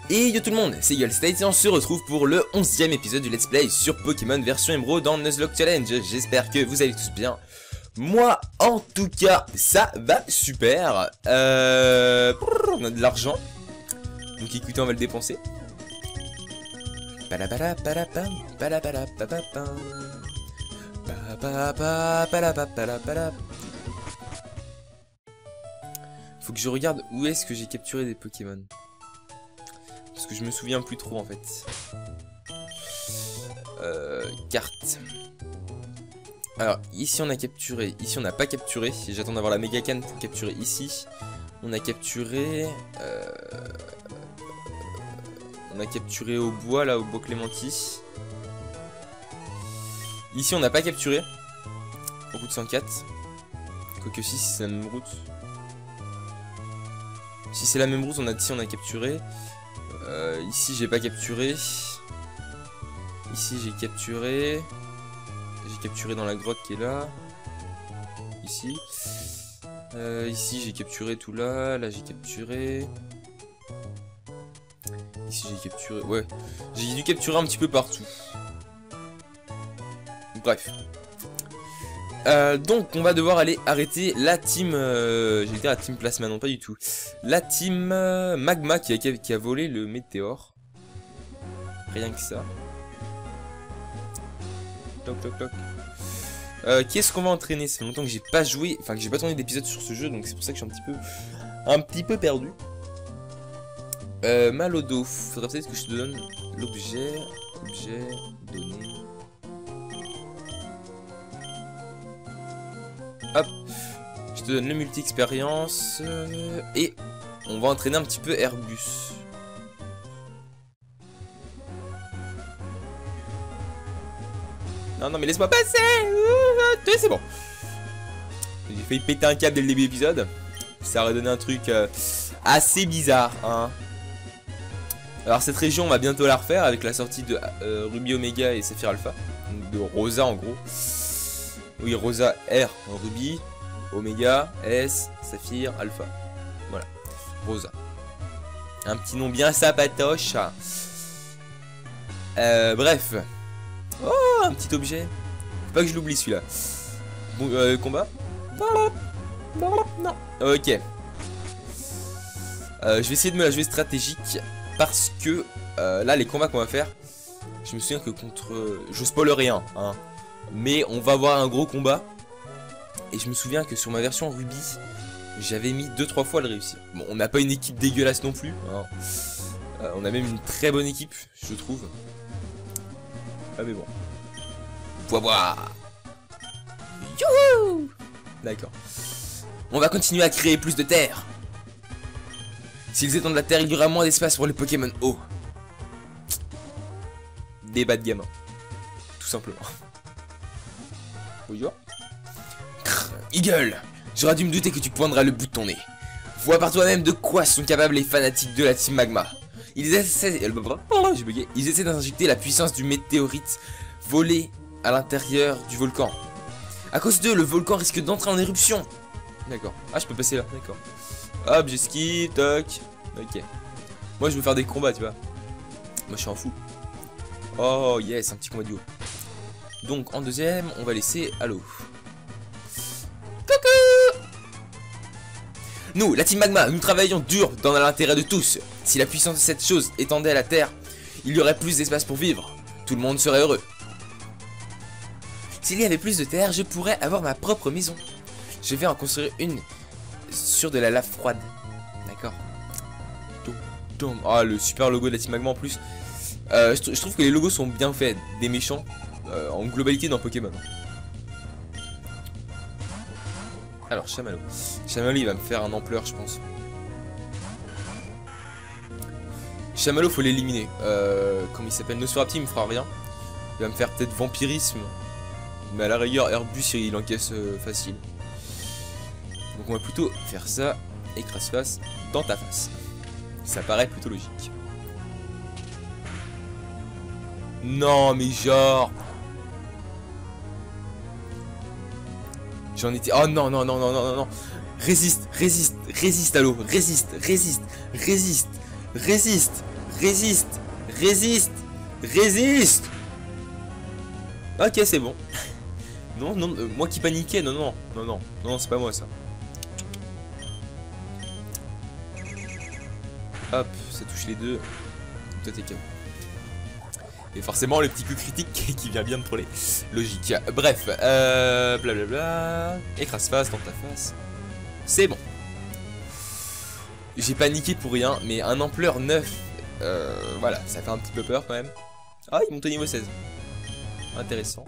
Et yo tout le monde, c'est YoLState et on se retrouve pour le 11e épisode du Let's Play sur Pokémon version Emeraude dans Nuzlocke Challenge. J'espère que vous allez tous bien. Moi, en tout cas, ça va super. On a de l'argent. Donc écoutez, on va le dépenser. Faut que je regarde où est-ce que j'ai capturé des Pokémon. Parce que je me souviens plus trop en fait. Carte. Alors ici on a capturé, ici on n'a pas capturé. J'attends d'avoir la méga canne pour capturer ici. On a capturé au bois là, au bois Clémentis. Ici on n'a pas capturé. Route 104. Quoique si c'est la même route. Si c'est la même route, ici on a capturé. Ici j'ai pas capturé. Ici j'ai capturé. J'ai capturé dans la grotte qui est là. Ici. Ici j'ai capturé tout là. Là j'ai capturé. Ici j'ai capturé. Ouais. J'ai dû capturer un petit peu partout. Bref. Donc on va devoir aller arrêter la team j'ai dit la team Plasma, non pas du tout. La team Magma qui a volé le météore. Rien que ça. Toc toc toc. Qui est-ce qu'on va entraîner? Ça fait longtemps que j'ai pas joué, enfin que j'ai pas tourné d'épisode sur ce jeu, donc c'est pour ça que je suis un petit peu perdu. Mal au dos. Faudrait peut-être que je te donne l'objet. Objet donné. Hop, je te donne le multi-expérience et on va entraîner un petit peu Airbus. Non, non, mais laisse-moi passer. C'est bon. J'ai failli péter un câble dès le début de l'épisode. Ça aurait donné un truc assez bizarre, hein. Alors cette région, on va bientôt la refaire avec la sortie de Ruby Omega et Saphir Alpha. Donc de Rosa en gros. Oui, Rosa, R, Ruby, Omega, S, Saphir, Alpha. Voilà, Rosa. Un petit nom bien sapatoche. Bref. Oh, un petit objet. Faut pas que je l'oublie celui-là. Bon, combat. Non. Ok. Je vais essayer de me la jouer stratégique. Parce que là, les combats qu'on va faire, je me souviens que contre... je spoil rien, hein. Mais on va avoir un gros combat. Et je me souviens que sur ma version Ruby, j'avais mis 2-3 fois à le réussir. Bon, on n'a pas une équipe dégueulasse non plus, hein. On a même une très bonne équipe, je trouve. Ah mais bon. Pouvoir. Youhou. D'accord. On va continuer à créer plus de terre. S'ils étendent la terre, il y aura moins d'espace pour les Pokémon hauts. Débat de gamin. Tout simplement. Bonjour. Eagle, j'aurais dû me douter que tu poindras le bout de ton nez. Vois par toi-même de quoi sont capables les fanatiques de la team Magma. Ils essaient d'injecter la puissance du météorite volé à l'intérieur du volcan. À cause d'eux, le volcan risque d'entrer en éruption. D'accord. Ah, je peux passer là, d'accord. Hop, j'ai ski, toc. Ok. Moi, je veux faire des combats, tu vois. Moi, je suis en fou. Oh, yes, un petit combat duo. Donc, en deuxième, on va laisser Halo. Coucou! Nous, la team Magma, nous travaillons dur dans l'intérêt de tous. Si la puissance de cette chose étendait à la Terre, il y aurait plus d'espace pour vivre. Tout le monde serait heureux. S'il y avait plus de terre, je pourrais avoir ma propre maison. Je vais en construire une sur de la lave froide. D'accord. Ah, le super logo de la team Magma en plus. Je trouve que les logos sont bien faits, des méchants, en globalité dans Pokémon. Alors, Chamallow. Chamallow, il va me faire un ampleur, je pense. Chamallow, faut l'éliminer. Comment il s'appelle? Nosferatu, il me fera rien. Il va me faire peut-être vampirisme. Mais à la rigueur, Airbus, il encaisse facile. Donc on va plutôt faire ça. Écrase-face dans ta face. Ça paraît plutôt logique. Non, mais genre... J'en étais... Oh non, non, non, non, non, non. Résiste, résiste, résiste, allô. Résiste, résiste, résiste, résiste, Résiste. Résiste. Résiste. Ok, c'est bon. Non, non, moi qui paniquais, non, non, non, non, non, c'est pas moi ça. Hop, ça touche les deux. Toi t'es KO. Et forcément le petit coup critique qui vient bien de troller. Logique. Bref, blablabla. Écrase face dans ta face. C'est bon. J'ai paniqué pour rien, mais un ampleur 9. Voilà, ça fait un petit peu peur quand même. Ah, il monte au niveau 16. Intéressant.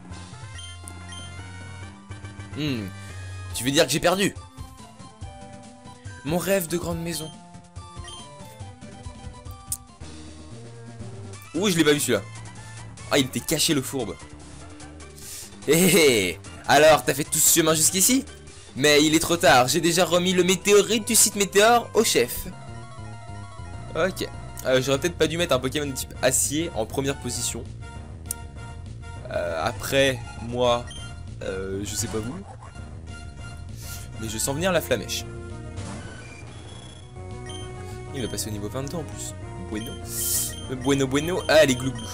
Tu veux dire que j'ai perdu? Mon rêve de grande maison. Ouh, je l'ai pas vu celui-là. Ah, il était caché le fourbe. Hé hé. Alors, t'as fait tout ce chemin jusqu'ici? Mais il est trop tard, j'ai déjà remis le météorite du site Météor au chef. Ok. J'aurais peut-être pas dû mettre un Pokémon de type acier en première position. Après, moi, je sais pas vous. Mais je sens venir la flamèche. Il va passer au niveau 22 en plus. Bueno. Bueno, bueno. Ah, les glouglous.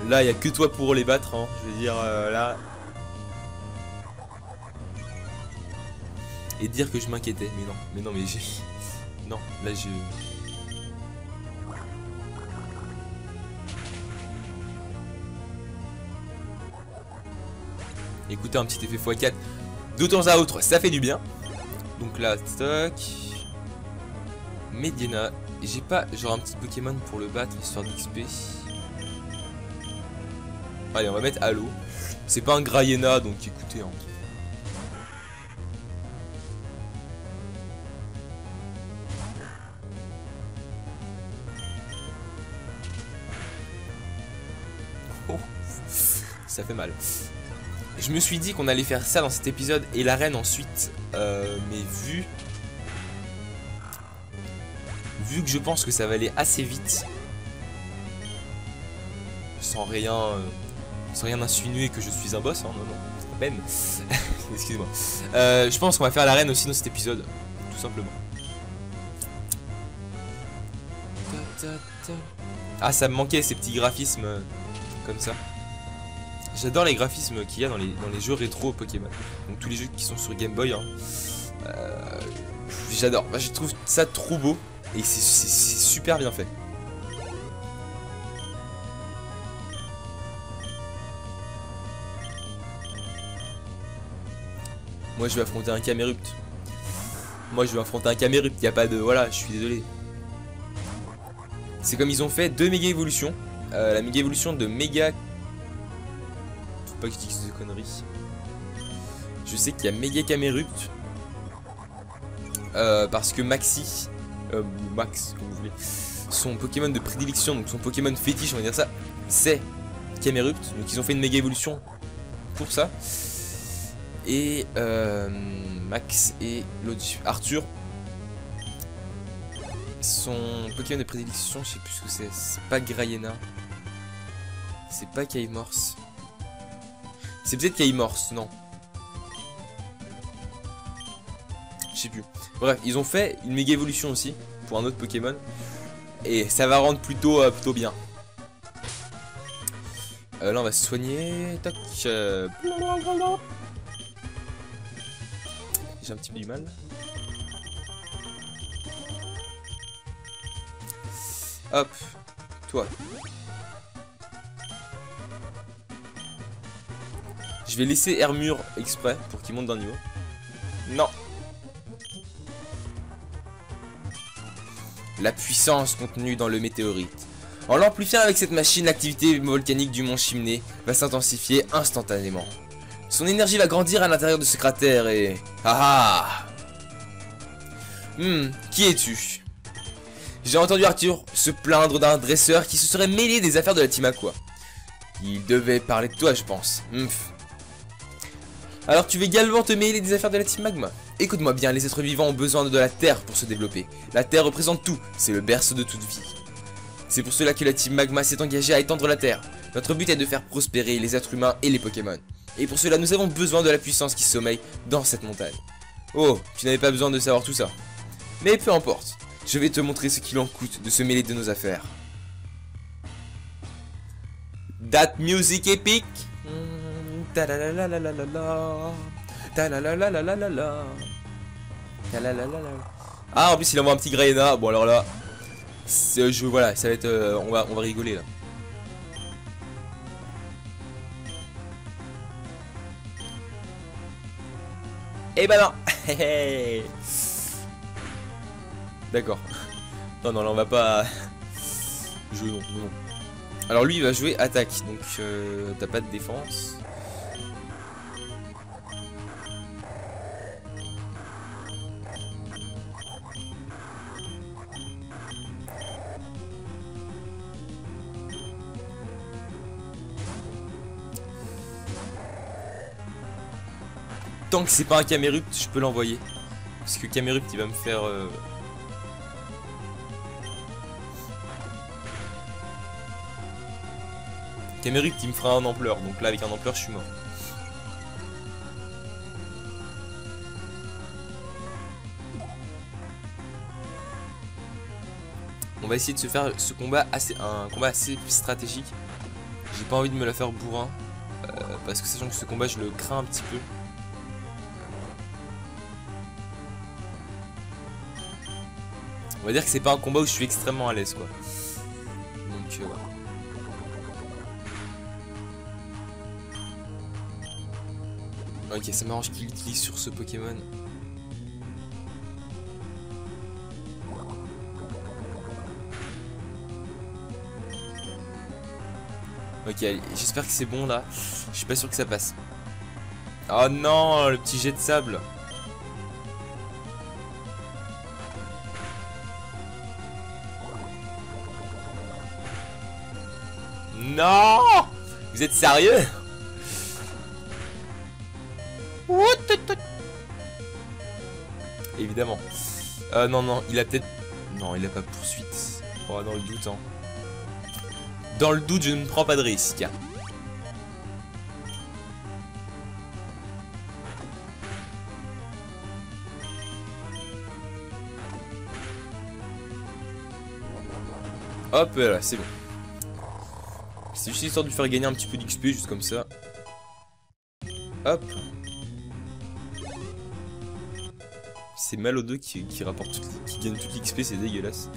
Là, il n'y a que toi pour les battre. Hein. Je veux dire, là. Et dire que je m'inquiétais. Mais non. Mais non, mais j'ai. Non, là, je. Écoutez, un petit effet x4 de temps à autre, ça fait du bien. Donc là, stock. Mediana. J'ai pas genre un petit Pokémon pour le battre, histoire d'XP. Allez, on va mettre Halo. C'est pas un Grayena, donc écoutez. Hein. Oh, ça fait mal. Je me suis dit qu'on allait faire ça dans cet épisode et l'arène ensuite, mais vu que je pense que ça va aller assez vite, sans rien insinuer que je suis un boss, hein, non, non, Ben, excusez-moi. Je pense qu'on va faire l'arène aussi dans cet épisode, tout simplement. Ah, ça me manquait ces petits graphismes comme ça. J'adore les graphismes qu'il y a dans les jeux rétro Pokémon. Donc tous les jeux qui sont sur Game Boy. Hein. J'adore. Je trouve ça trop beau. Et c'est super bien fait. Moi je vais affronter un Camerupt. Y a pas de... Voilà, je suis désolé. C'est comme ils ont fait deux méga évolutions. La méga évolution de méga... Pas que je dise des conneries. Je sais qu'il y a Méga Camerupt. Parce que Maxi, Max, comme vous voulez, son Pokémon de prédilection, donc son Pokémon fétiche, on va dire ça, c'est Camerupt. Donc ils ont fait une méga évolution pour ça. Et Max et l'autre Arthur, son Pokémon de prédilection, je sais plus ce que c'est. C'est pas Grayena. C'est pas Kaimorse. C'est peut-être Kaimorse, non. Je sais plus. Bref, ils ont fait une méga évolution aussi pour un autre Pokémon. Et ça va rendre plutôt bien. Là on va se soigner. Tac. J'ai un petit peu du mal. Hop. Toi. Je vais laisser Hermure exprès pour qu'il monte d'un niveau. Non. La puissance contenue dans le météorite. En l'amplifiant avec cette machine, l'activité volcanique du mont Chimney va s'intensifier instantanément. Son énergie va grandir à l'intérieur de ce cratère et... Ah ah. Qui es-tu? J'ai entendu Arthur se plaindre d'un dresseur qui se serait mêlé des affaires de la Team Aqua. Il devait parler de toi, je pense. Alors tu veux également te mêler des affaires de la Team Magma? Écoute-moi bien, les êtres vivants ont besoin de la Terre pour se développer. La Terre représente tout, c'est le berceau de toute vie. C'est pour cela que la Team Magma s'est engagée à étendre la Terre. Notre but est de faire prospérer les êtres humains et les Pokémon. Et pour cela, nous avons besoin de la puissance qui sommeille dans cette montagne. Oh, tu n'avais pas besoin de savoir tout ça. Mais peu importe. Je vais te montrer ce qu'il en coûte de se mêler de nos affaires. That music epic. Ah, en plus il envoie un petit Grayena. Bon alors là, voilà, ça va être, on va rigoler là. Eh ben non. D'accord. Non, non, là on va pas jouer, non. Alors lui il va jouer attaque, donc t'as pas de défense. Tant que c'est pas un Camerupt, je peux l'envoyer. Parce que Camerupt il va me faire... Camerupt il me fera un ampleur, donc là avec un ampleur je suis mort. On va essayer de se faire ce combat un combat assez stratégique. J'ai pas envie de me la faire bourrin. Parce que sachant que ce combat je le crains un petit peu. On va dire que c'est pas un combat où je suis extrêmement à l'aise quoi. Donc voilà. Ok, ça m'arrange qu'il l'utilise sur ce Pokémon. Ok, j'espère que c'est bon là. Je suis pas sûr que ça passe. Oh non, le petit jet de sable. Non! Vous êtes sérieux? Évidemment. Non, il a peut-être... Non, il a pas poursuite. Oh, dans le doute, hein. Dans le doute, je ne prends pas de risque. Hop, là, c'est bon. C'est juste histoire de lui faire gagner un petit peu d'XP, juste comme ça. Hop. C'est mal aux deux qui rapporte qui gagne toute l'XP, c'est dégueulasse.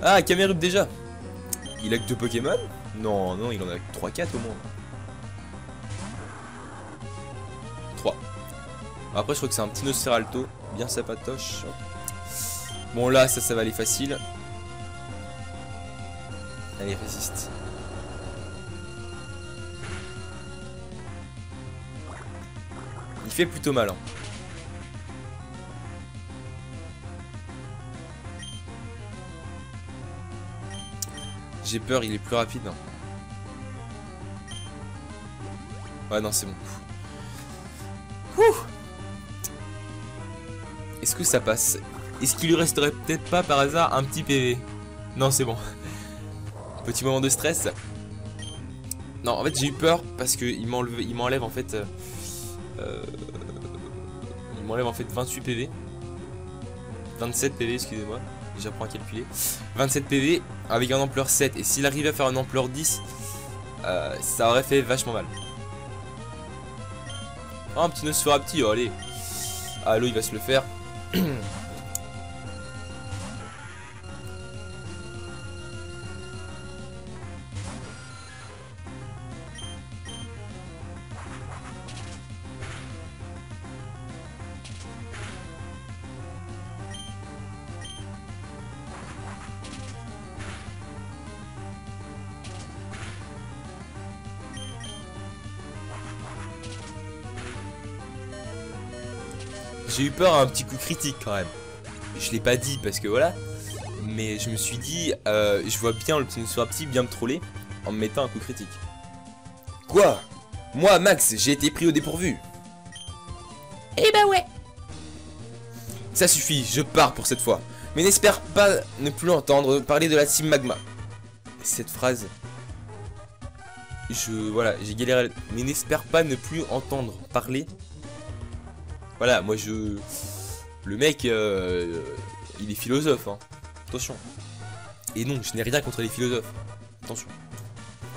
Ah, Camerupt déjà. Il a que 2 Pokémon? Non, non, il en a que 3-4 au moins. 3. Après, je crois que c'est un petit Nosferalto. Bien sapatoche. Bon, là, ça va aller facile. Allez, résiste. Il fait plutôt mal, hein. J'ai peur, il est plus rapide. Hein. Ouais, non, c'est bon. Est-ce que ça passe? Est-ce qu'il lui resterait peut-être pas par hasard un petit PV? Non, c'est bon. Petit moment de stress. Non, en fait, j'ai eu peur parce qu'il m'enlève en fait... il m'enlève en fait 28 PV. 27 PV, excusez-moi. J'apprends à calculer. 27 PV avec un ampleur 7. Et s'il arrivait à faire un ampleur 10, ça aurait fait vachement mal. Oh, un petit Nosferatu, oh, allez. Ah, l'eau, il va se le faire. J'ai eu peur à un petit coup critique quand même. Je l'ai pas dit parce que voilà. Mais je me suis dit, je vois bien le petit Nosferatu bien me troller en me mettant un coup critique. Quoi? Moi, Max, j'ai été pris au dépourvu. Eh ben ouais. Ça suffit, je pars pour cette fois. Mais n'espère pas ne plus entendre parler de la Team Magma. Cette phrase... Voilà, j'ai galéré. Mais n'espère pas ne plus entendre parler. Voilà, moi je... Le mec, il est philosophe, hein. Attention. Et non, je n'ai rien contre les philosophes. Attention.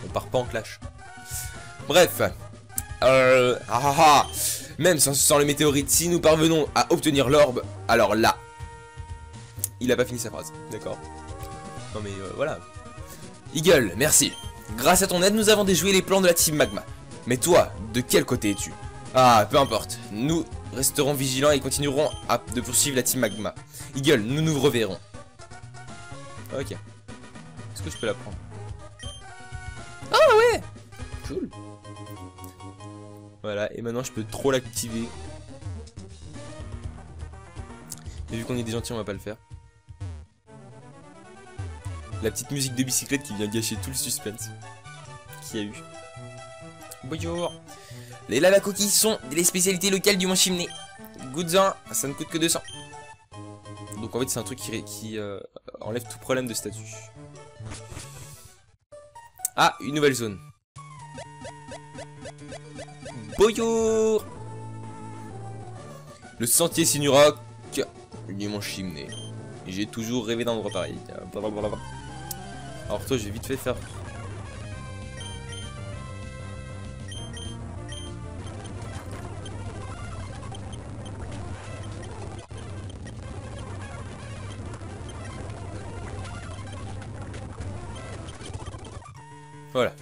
On part pas en clash. Bref. Même sans le météorite, si nous parvenons à obtenir l'orbe, alors là. Il a pas fini sa phrase. D'accord. Non mais voilà. Eagle, merci. Grâce à ton aide, nous avons déjoué les plans de la Team Magma. Mais toi, de quel côté es-tu? Ah, peu importe. Nous resterons vigilants et continuerons de poursuivre la Team Magma. Eagle, nous nous reverrons. Ok. Est-ce que je peux la prendre? Ah ouais. Cool. Voilà, et maintenant je peux trop l'activer. Mais vu qu'on est des gentils, on va pas le faire. La petite musique de bicyclette qui vient gâcher tout le suspense qu'il y a eu. Bonjour. Les lava cookies sont les spécialités locales du Mont Chimney. Goûte-en, ça ne coûte que 200. Donc en fait c'est un truc qui enlève tout problème de statut. Ah, une nouvelle zone. Bonjour. Le sentier Sinuroc du Mont Chimney. J'ai toujours rêvé d'un endroit pareil. Alors toi, je vais vite fait faire. Voilà.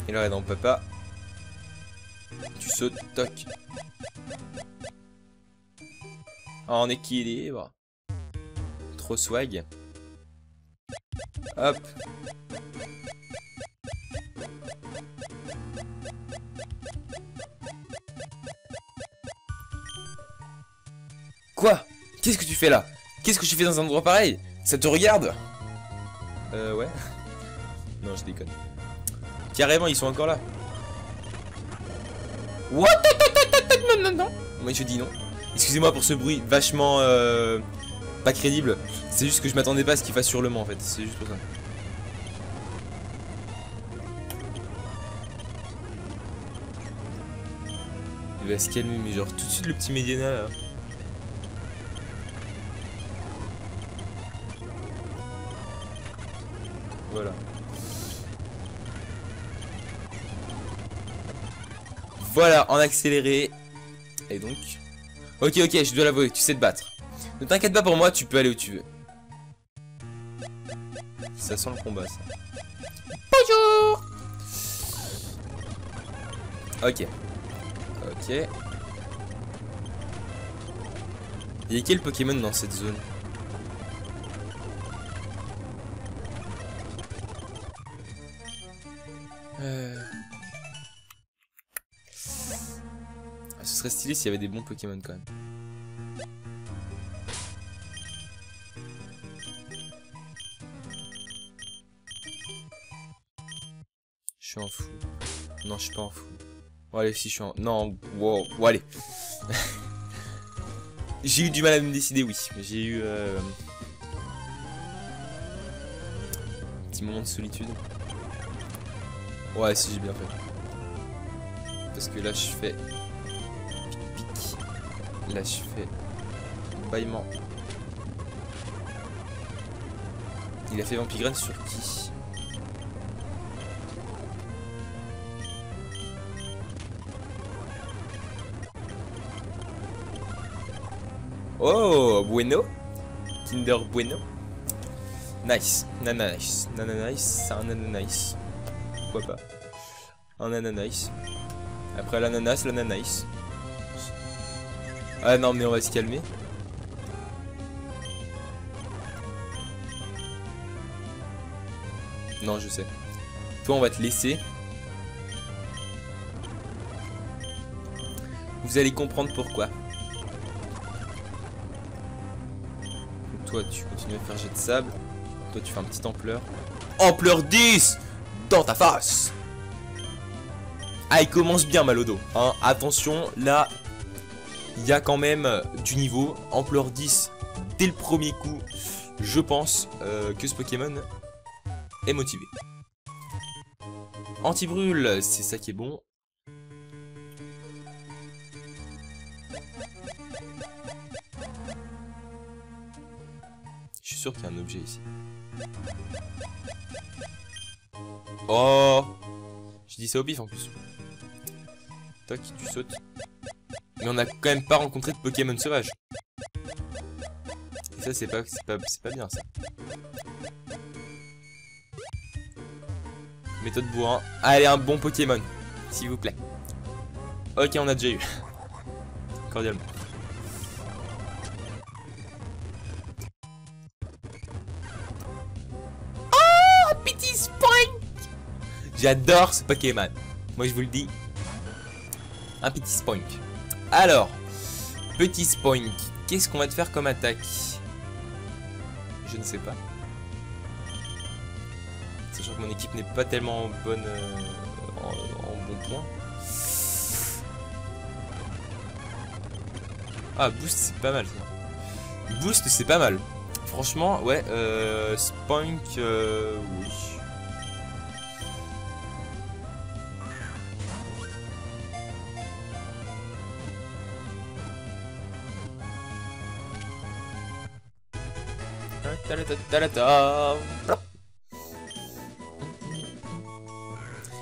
Et là, non, papa. Tu sautes, toc. En équilibre. Trop swag. Hop. Quoi? Qu'est-ce que tu fais là? Qu'est-ce que tu fais dans un endroit pareil? Ça te regarde? Ouais. Non, je déconne. Carrément, ils sont encore là. What? Non. Moi, je dis non. Excusez-moi pour ce bruit vachement pas crédible. C'est juste que je m'attendais pas à ce qu'il fasse hurlement en fait. C'est juste pour ça. Il va se calmer, mais genre tout de suite le petit Médiana là. Voilà. Voilà, en accéléré. Et donc... Ok, je dois l'avouer, tu sais te battre. Ne t'inquiète pas pour moi, tu peux aller où tu veux. Ça sent le combat, ça. Bonjour. Ok. Il y a quel Pokémon dans cette zone? Ce serait stylé s'il y avait des bons Pokémon quand même. Je suis en fou. Non, je suis pas en fou. Bon, allez, si je suis en... Non, wow, bon, allez. J'ai eu du mal à me décider, oui. J'ai eu... un petit moment de solitude. Ouais, si, j'ai bien fait. Parce que là, je fais... Là, je fais... Bâillement. Il a fait Vampigraine sur qui? Oh, bueno. Kinder bueno. Nice. Nice. C'est un ananas. Pourquoi pas? Un ananas. Après l'ananas, l'ananas. Ah non, mais on va se calmer. Non, je sais. Toi, on va te laisser. Vous allez comprendre pourquoi. Toi, tu continues à faire jet de sable. Toi, tu fais un petit ampleur. Ampleur 10 dans ta face. Ah, il commence bien, mal au dos. Hein, attention, là, il y a quand même du niveau. Ampleur 10 dès le premier coup. Je pense que ce Pokémon est motivé. Anti-brûle, c'est ça qui est bon. sûr qu'il y a un objet ici. Oh! Je dis ça au pif en plus. Toc, tu sautes. Mais on a quand même pas rencontré de Pokémon sauvage. Et ça c'est pas bien ça. Méthode bourrin. Allez, un bon Pokémon, s'il vous plaît. Ok, on a déjà eu. Cordialement. Oh, petit Spoink! J'adore ce Pokémon. Moi je vous le dis. Un petit Spoink. Alors, petit Spoink, qu'est-ce qu'on va te faire comme attaque? Je ne sais pas. Sachant que mon équipe n'est pas tellement bonne en bon point. Ah, boost c'est pas mal ça. Boost c'est pas mal. Franchement, ouais, Spoink, oui.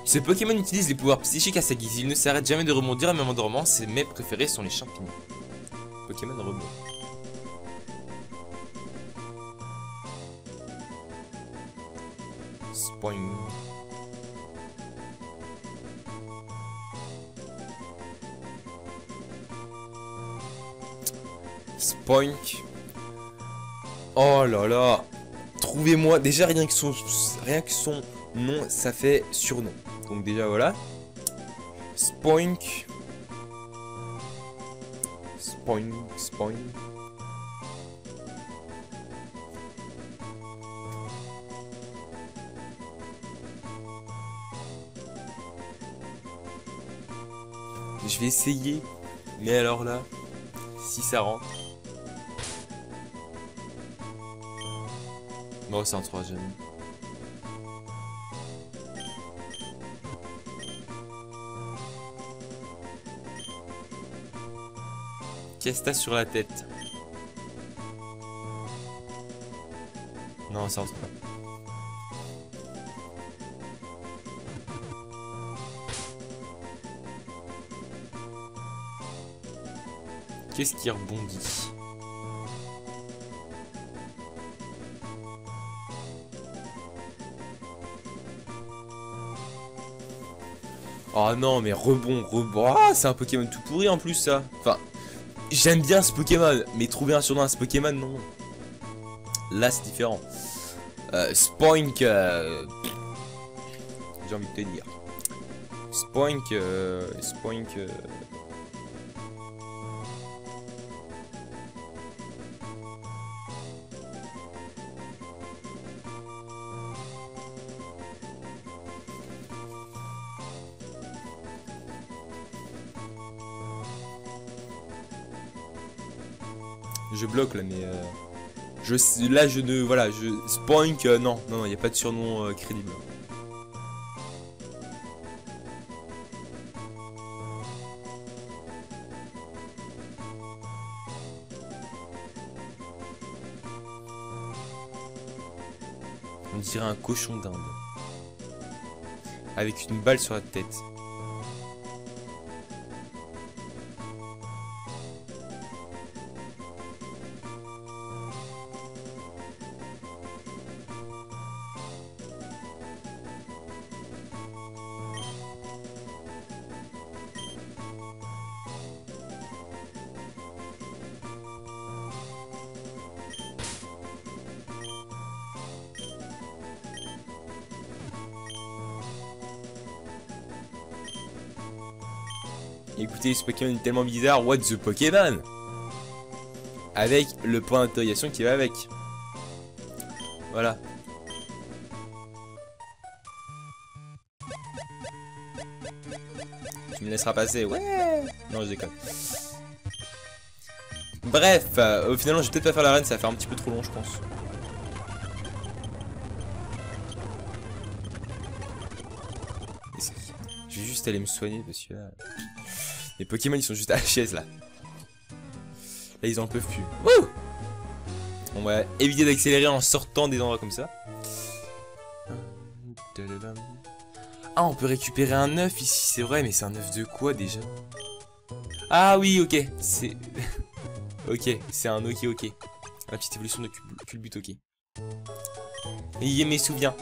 Ce Pokémon utilise les pouvoirs psychiques à sa guise. Il ne s'arrête jamais de rebondir, même en dormant. Ses mets préférés sont les champignons. Pokémon rebond. Spoing. Spoink. Oh là là. Trouvez-moi. Déjà rien que son nom, ça fait surnom. Donc déjà voilà. Spoink. Spoink, spoink. Je vais essayer. Mais alors là, si ça rentre. Bon, c'est un troisième. Qu'est-ce que t'as sur la tête? Non, ça rentre pas. Qu'est-ce qui rebondit? Oh non, mais rebond. Ah, c'est un Pokémon tout pourri en plus, ça. Enfin, j'aime bien ce Pokémon, mais trouver un surnom à ce Pokémon, non. Là, c'est différent. Spoink. J'ai envie de te dire. Spoink. Spoink. Je bloque là, mais là je ne voilà, Spoink, non, il n'y a pas de surnom crédible. On dirait un cochon d'Inde avec une balle sur la tête. Écoutez, ce Pokémon est tellement bizarre, what the Pokémon? Avec le point d'interrogation qui va avec. Voilà. Tu me laisseras passer, ouais. Non, je déconne. Bref, finalement, je vais peut-être pas faire l'arène, ça va faire un petit peu trop long, je pense. Je vais juste aller me soigner parce que là... Les Pokémon ils sont juste à la chaise là. Là ils en peuvent plus. Wouh! On va éviter d'accélérer en sortant des endroits comme ça. Ah, on peut récupérer un œuf ici, c'est vrai, mais c'est un œuf de quoi déjà? Ah oui, ok, c'est... ok, c'est un ok. La petite évolution de culbute, ok. Ayez mes souvenirs.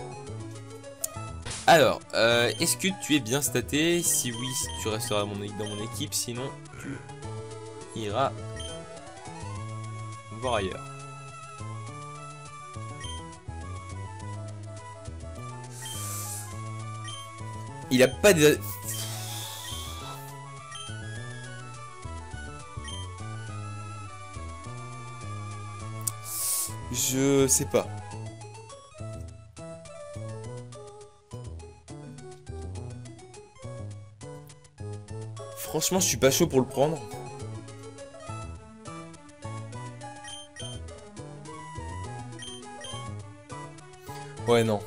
Alors, est-ce que tu es bien staté? Si oui, tu resteras dans mon équipe, sinon tu iras voir ailleurs. Il a pas de... Je sais pas. Franchement, je suis pas chaud pour le prendre. Ouais, non.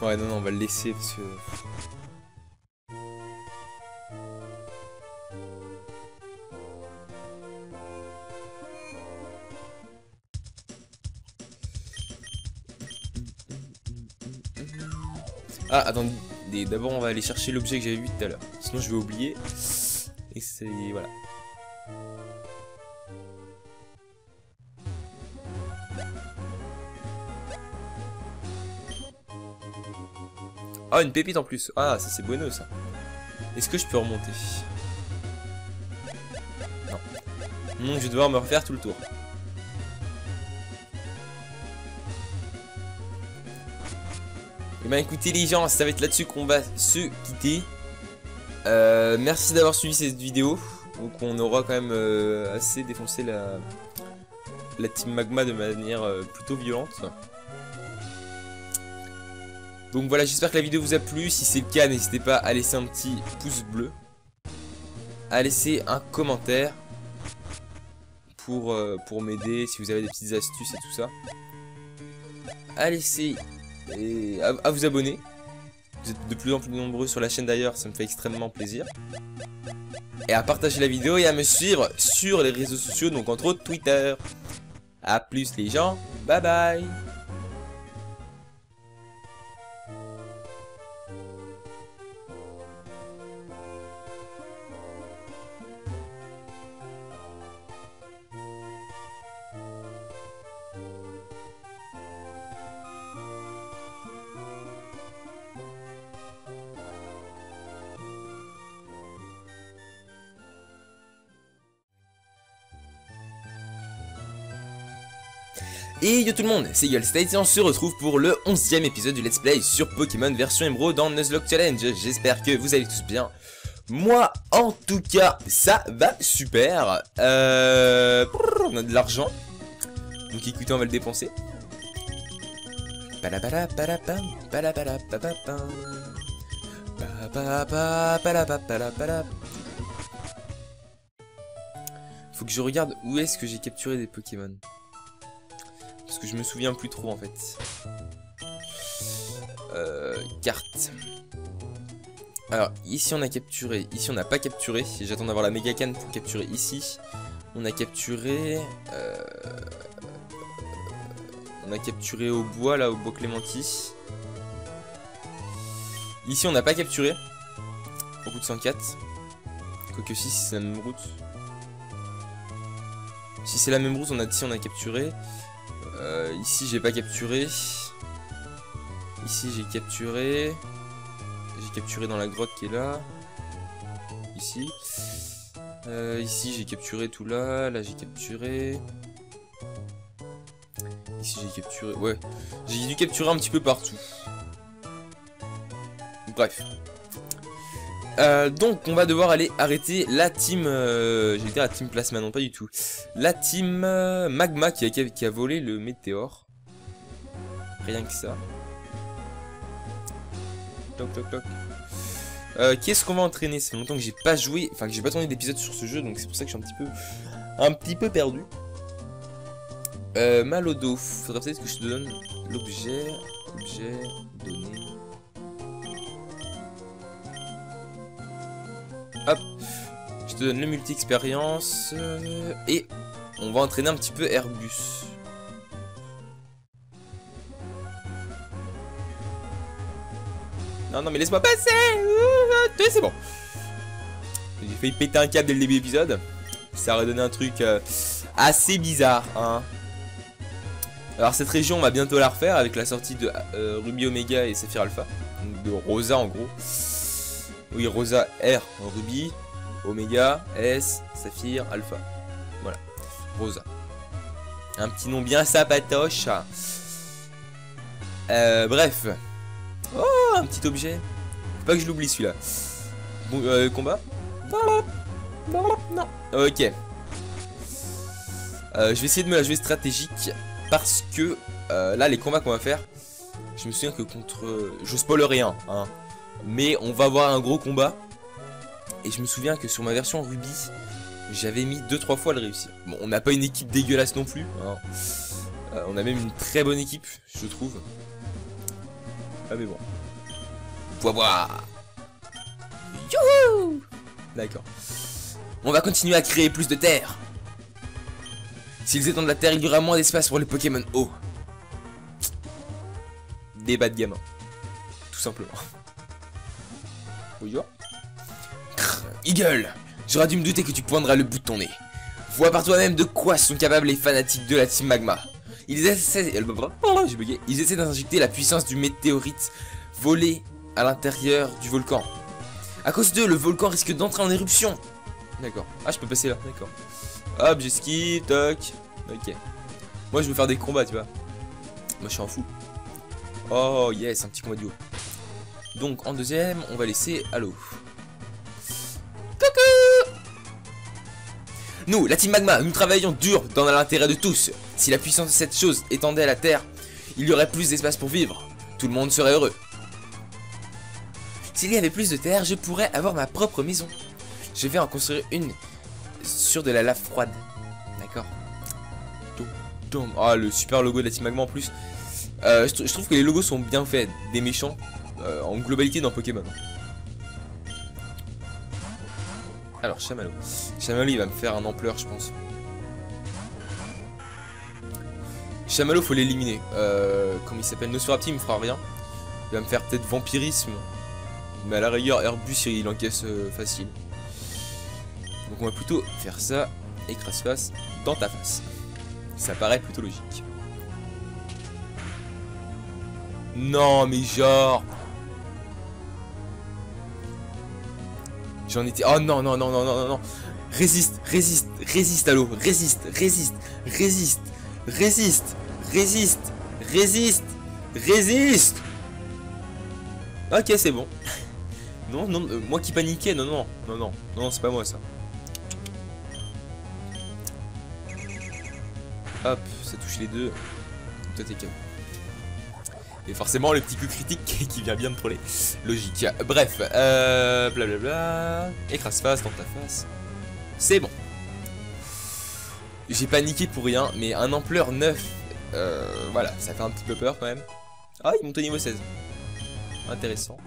Ouais, non, on va le laisser parce que... Ah, attendez, d'abord on va aller chercher l'objet que j'avais vu tout à l'heure. Sinon je vais oublier. Et c'est... voilà. Ah, une pépite en plus. Ah, ça c'est bueno ça. Est-ce que je peux remonter? Non. Non, je vais devoir me refaire tout le tour. Et bah écoutez les gens, ça va être là-dessus qu'on va se quitter. Merci d'avoir suivi cette vidéo. Donc on aura quand même assez défoncé la team Magma de manière plutôt violente. Donc voilà, j'espère que la vidéo vous a plu. Si c'est le cas, n'hésitez pas à laisser un petit pouce bleu, à laisser un commentaire pour m'aider si vous avez des petites astuces et tout ça. À laisser et à vous abonner. Vous êtes de plus en plus nombreux sur la chaîne d'ailleurs, ça me fait extrêmement plaisir. Et à partager la vidéo et à me suivre sur les réseaux sociaux, donc entre autres Twitter. A plus les gens, bye bye. Et yo tout le monde, c'est YoLState et on se retrouve pour le 11e épisode du Let's Play sur Pokémon version Emerald dans Nuzlocke Challenge. J'espère que vous allez tous bien. Moi, en tout cas, ça va super. On a de l'argent. Donc écoutez, on va le dépenser. Faut que je regarde où est-ce que j'ai capturé des Pokémon. Parce que je me souviens plus trop en fait. Carte. Alors ici on a capturé, ici on n'a pas capturé. J'attends d'avoir la méga canne pour capturer ici. On a capturé au bois là, au bois Clémentis. Ici on n'a pas capturé. Route 104. Quoique si c'est la même route. Si c'est la même route, ici on a capturé. Ici j'ai pas capturé. Ici j'ai capturé. J'ai capturé dans la grotte qui est là. Ici. Ici j'ai capturé tout là. Là j'ai capturé. Ici j'ai capturé. Ouais. J'ai dû capturer un petit peu partout. Bref. Donc on va devoir aller arrêter la team j'ai dit la team Plasma, non pas du tout. La team Magma qui a volé le météore. Rien que ça. Toc toc toc. Qu'est-ce qu'on va entraîner? Ça fait longtemps que j'ai pas joué, enfin que j'ai pas tourné d'épisode sur ce jeu, donc c'est pour ça que je suis un petit peu perdu. Mal au dos. Faudrait peut-être que je te donne l'objet. Objet, donné. Hop. Je te donne le multi-expérience. Et on va entraîner un petit peu Airbus. Non, non, mais laisse-moi passer. C'est bon. J'ai failli péter un câble dès le début de l'épisode. Ça aurait donné un truc assez bizarre, hein. Alors cette région, on va bientôt la refaire avec la sortie de Ruby Omega et Saphir Alpha. Donc de Rosa en gros. Oui, Rosa R, Ruby, Omega, S, Saphir, Alpha. Voilà, Rosa. Un petit nom bien sapatoche. Bref. Oh, un petit objet. Faut pas que je l'oublie celui-là. Bon, combat. Non. Ok. Je vais essayer de me la jouer stratégique. Parce que là, les combats qu'on va faire, je me souviens que contre... je spoil rien, hein. Mais on va avoir un gros combat. Et je me souviens que sur ma version Ruby, j'avais mis 2-3 fois à le réussir. Bon, on n'a pas une équipe dégueulasse non plus, hein. On a même une très bonne équipe, je trouve. Ah mais bon. Voir. Youhou. D'accord. On va continuer à créer plus de terre. S'ils étendent la terre, il y aura moins d'espace pour les Pokémon eau. Débat de gamin. Tout simplement. Bonjour. Eagle, j'aurais dû me douter que tu poindras le bout de ton nez. Vois par toi-même de quoi sont capables les fanatiques de la Team Magma. Ils essaient d'injecter la puissance du météorite volé à l'intérieur du volcan. À cause d'eux, le volcan risque d'entrer en éruption. D'accord. Ah, je peux passer là, d'accord. Hop, j'ai ski, toc. Ok. Moi, je veux faire des combats, tu vois. Moi, je suis en fou. Oh, yes, un petit combat duo. Donc, en deuxième, on va laisser Halo. Coucou! Nous, la Team Magma, nous travaillons dur dans l'intérêt de tous. Si la puissance de cette chose étendait à la Terre, il y aurait plus d'espace pour vivre. Tout le monde serait heureux. S'il y avait plus de terre, je pourrais avoir ma propre maison. Je vais en construire une sur de la lave froide. D'accord. Ah, le super logo de la Team Magma en plus. Je trouve que les logos sont bien faits. Des méchants en globalité dans Pokémon. Alors, Chamallow. Chamallow, il va me faire un ampleur, je pense. Chamallow, faut l'éliminer. Comment il s'appelle? Nosferatu, il me fera rien. Il va me faire peut-être vampirisme. Mais à la rigueur, Airbus, il encaisse facile. Donc on va plutôt faire ça. Écrase-face dans ta face. Ça paraît plutôt logique. Non, mais genre... J'en étais... Oh non, non, non, non, non, non. Résiste, résiste, résiste à l'eau. Résiste, résiste, résiste, résiste, résiste, résiste, résiste. Ok, c'est bon. Non, non, moi qui paniquais, non, non, non, non, non, c'est pas moi ça. Hop, ça touche les deux. Toi t'es calme. Et forcément le petit coup critique qui vient bien de troller. Logique. Bref, blablabla. Écrase-face dans ta face. C'est bon. J'ai paniqué pour rien, mais un ampleur 9. Voilà, ça fait un petit peu peur quand même. Ah, il monte au niveau 16. Intéressant.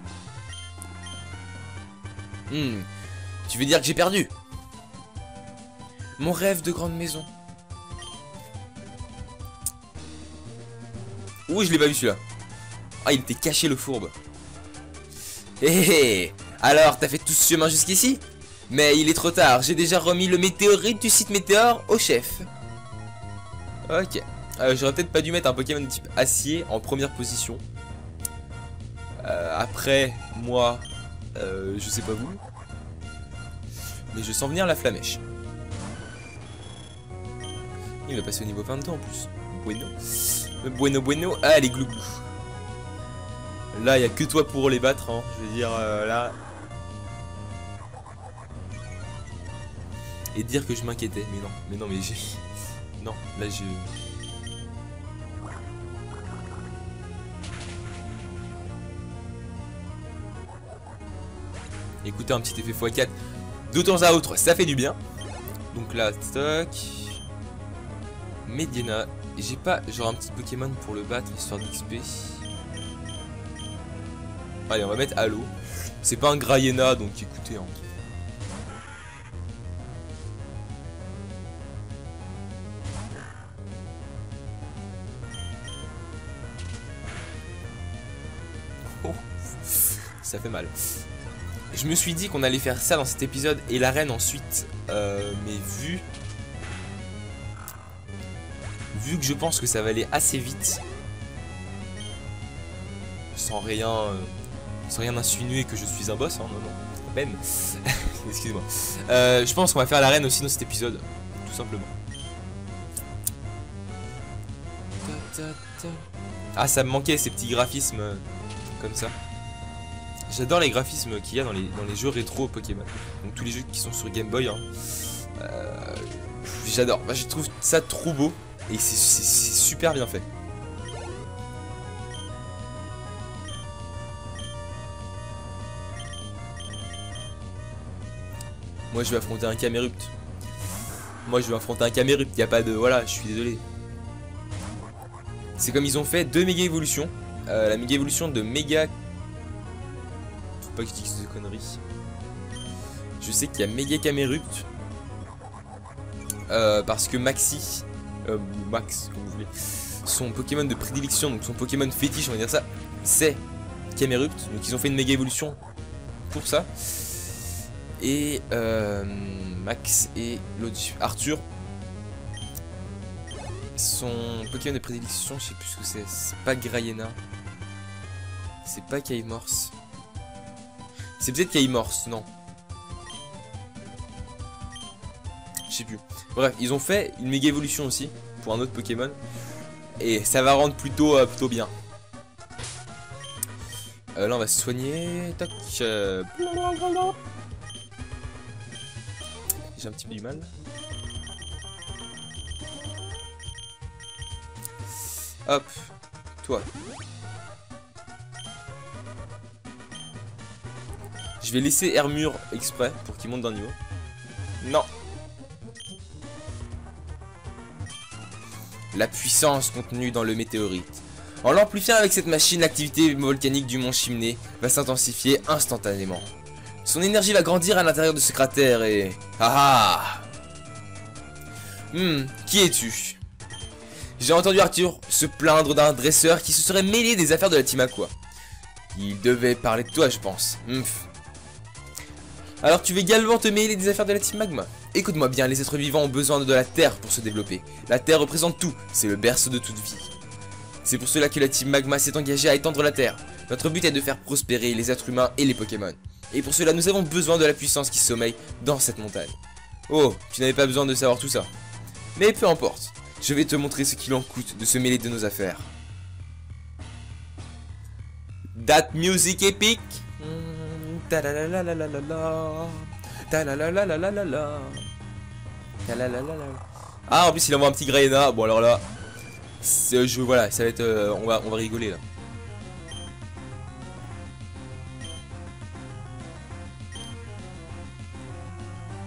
Tu veux dire que j'ai perdu? Mon rêve de grande maison. Ouh, je l'ai pas vu celui-là. Ah, il était caché le fourbe. Hé hé. Alors, t'as fait tout ce chemin jusqu'ici? Mais il est trop tard, j'ai déjà remis le météorite du site Météor au chef. Ok. J'aurais peut-être pas dû mettre un Pokémon de type acier en première position. Après, moi, je sais pas vous. Mais je sens venir la flamèche. Il va passer au niveau 22 en plus. Bueno. Bueno, bueno. Ah, les glouglous. Là, il n'y a que toi pour les battre. Hein. Je veux dire, là. Et dire que je m'inquiétais. Mais non. Mais non, mais j'ai. Non, là, je. Écoutez, un petit effet x4 de temps à autre, ça fait du bien. Donc là, stock. Mediana. j'ai pas genre un petit Pokémon pour le battre histoire d'XP. Allez, on va mettre Halo. C'est pas un Graiena donc écoutez hein. Oh, ça fait mal. Je me suis dit qu'on allait faire ça dans cet épisode et l'arène ensuite, mais vu que je pense que ça va aller assez vite, sans rien insinuer que je suis un boss, hein, non, Ben, excusez-moi. Je pense qu'on va faire l'arène aussi dans cet épisode, tout simplement. Ah, ça me manquait ces petits graphismes comme ça. J'adore les graphismes qu'il y a dans les jeux rétro Pokémon. Donc tous les jeux qui sont sur Game Boy. Hein. J'adore. Bah, je trouve ça trop beau. Et c'est super bien fait. Moi je vais affronter un Camerupt. Y a pas de... Voilà, je suis désolé. C'est comme ils ont fait 2 méga évolutions. La méga évolution de méga... Faut pas que je dise des conneries. Je sais qu'il y a méga Camerupt. Parce que Maxi... Max, comme vous voulez. Son Pokémon de prédilection, donc son Pokémon fétiche, on va dire ça, c'est Camerupt. Donc ils ont fait une méga évolution pour ça. Et Max et l'autre Arthur, son Pokémon de prédilection, je sais plus ce que c'est. C'est pas Graiena. C'est pas Kaimorse. C'est peut-être Kaimorse, non. Je sais plus. Bref, ils ont fait une méga évolution aussi pour un autre Pokémon. Et ça va rendre plutôt bien. Là on va se soigner. Tac. J'ai un petit peu du mal. Hop. Toi. Je vais laisser Hermure exprès pour qu'il monte d'un niveau. Non. La puissance contenue dans le météorite. En l'amplifiant avec cette machine, l'activité volcanique du mont Chimney va s'intensifier instantanément. Son énergie va grandir à l'intérieur de ce cratère et... Ah ah. Qui es-tu? J'ai entendu Arthur se plaindre d'un dresseur qui se serait mêlé des affaires de la Team Aqua. Il devait parler de toi, je pense. Alors tu veux également te mêler des affaires de la Team Magma? Écoute-moi bien, les êtres vivants ont besoin de la Terre pour se développer. La Terre représente tout, c'est le berceau de toute vie. C'est pour cela que la Team Magma s'est engagée à étendre la Terre. Notre but est de faire prospérer les êtres humains et les Pokémon. Et pour cela, nous avons besoin de la puissance qui sommeille dans cette montagne. Oh, tu n'avais pas besoin de savoir tout ça. Mais peu importe, je vais te montrer ce qu'il en coûte de se mêler de nos affaires. That music épique. Ah, en plus il envoie un petit Graiena. Bon alors là, voilà, ça va être, on va rigoler là.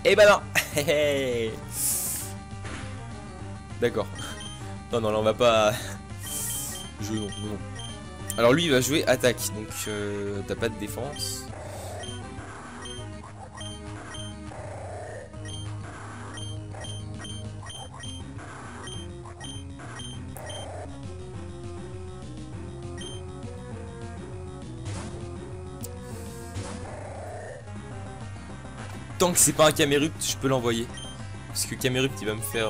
Eh ben non. D'accord. Non, là on va pas... non. Alors lui il va jouer attaque, donc t'as pas de défense. Tant que c'est pas un Camerupt, je peux l'envoyer. Parce que Camerupt il va me faire...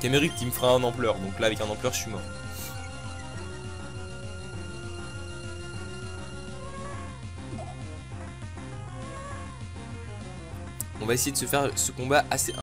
Camerupt il me fera un ampleur, donc là avec un ampleur je suis mort. On va essayer de se faire ce combat assez...